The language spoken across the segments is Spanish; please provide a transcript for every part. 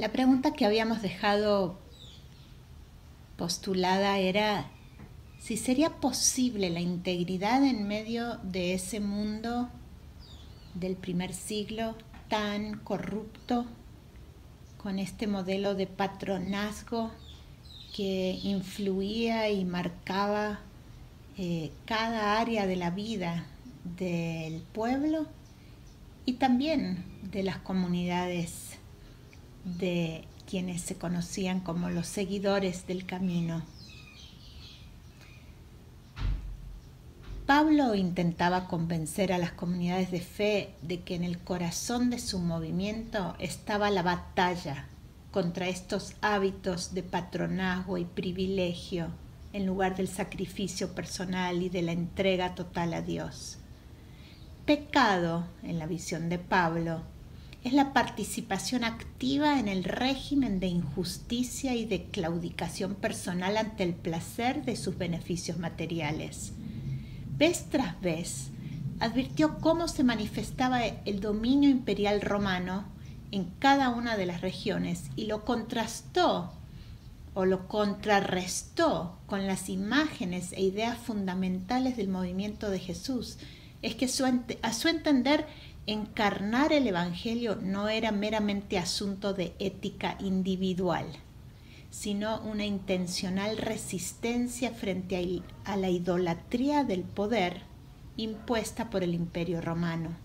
La pregunta que habíamos dejado postulada era si sería posible la integridad en medio de ese mundo del primer siglo tan corrupto, con este modelo de patronazgo que influía y marcaba cada área de la vida del pueblo y también de las comunidades de quienes se conocían como los seguidores del camino. Pablo intentaba convencer a las comunidades de fe de que en el corazón de su movimiento estaba la batalla contra estos hábitos de patronazgo y privilegio en lugar del sacrificio personal y de la entrega total a Dios. Pecado, en la visión de Pablo, es la participación activa en el régimen de injusticia y de claudicación personal ante el placer de sus beneficios materiales. Vez tras vez, advirtió cómo se manifestaba el dominio imperial romano en cada una de las regiones y lo contrastó o lo contrarrestó con las imágenes e ideas fundamentales del movimiento de Jesús. Es que a su entender, encarnar el Evangelio no era meramente asunto de ética individual, sino una intencional resistencia frente a la idolatría del poder impuesta por el Imperio Romano.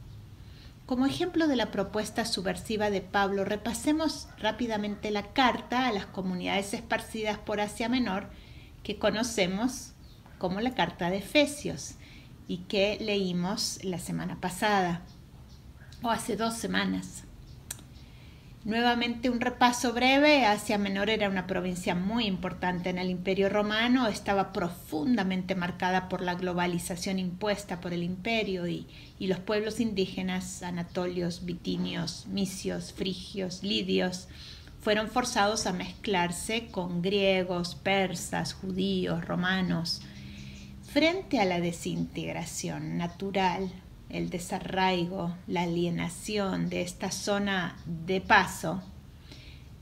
Como ejemplo de la propuesta subversiva de Pablo, repasemos rápidamente la carta a las comunidades esparcidas por Asia Menor que conocemos como la carta de Efesios y que leímos la semana pasada o hace 2 semanas. Nuevamente un repaso breve. Asia Menor era una provincia muy importante en el Imperio Romano, estaba profundamente marcada por la globalización impuesta por el imperio y los pueblos indígenas, anatolios, bitinios, misios, frigios, lidios, fueron forzados a mezclarse con griegos, persas, judíos, romanos. Frente a la desintegración natural, el desarraigo, la alienación de esta zona de paso,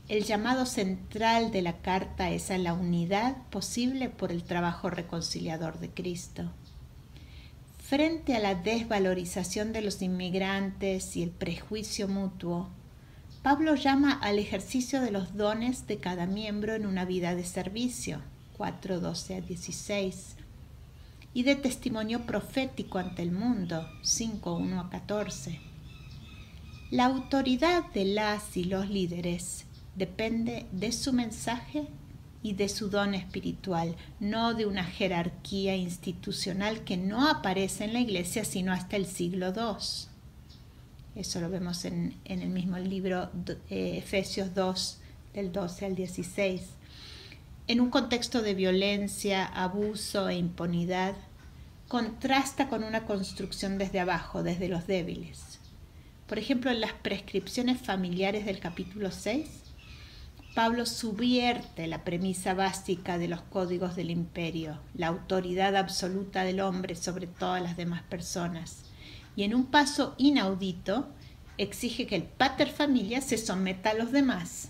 el llamado central de la carta es a la unidad posible por el trabajo reconciliador de Cristo. Frente a la desvalorización de los inmigrantes y el prejuicio mutuo, Pablo llama al ejercicio de los dones de cada miembro en una vida de servicio, 4:12-16. Y de testimonio profético ante el mundo, 5:1-14. La autoridad de las y los líderes depende de su mensaje y de su don espiritual, no de una jerarquía institucional que no aparece en la iglesia sino hasta el siglo II. Eso lo vemos en el mismo libro Efesios 2, del 12 al 16. En un contexto de violencia, abuso e impunidad, contrasta con una construcción desde abajo, desde los débiles. Por ejemplo, en las prescripciones familiares del capítulo 6, Pablo subvierte la premisa básica de los códigos del imperio, la autoridad absoluta del hombre sobre todas las demás personas, y en un paso inaudito exige que el pater familias se someta a los demás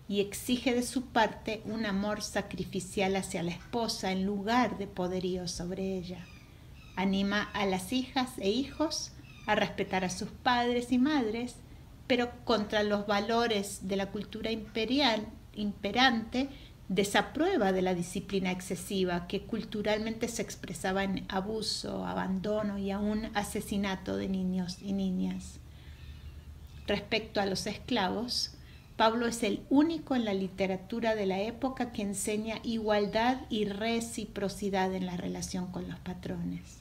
y exige de su parte un amor sacrificial hacia la esposa en lugar de poderío sobre ella. Anima a las hijas e hijos a respetar a sus padres y madres, pero contra los valores de la cultura imperante desaprueba de la disciplina excesiva que culturalmente se expresaba en abuso, abandono y aún asesinato de niños y niñas. Respecto a los esclavos, Pablo es el único en la literatura de la época que enseña igualdad y reciprocidad en la relación con los patrones.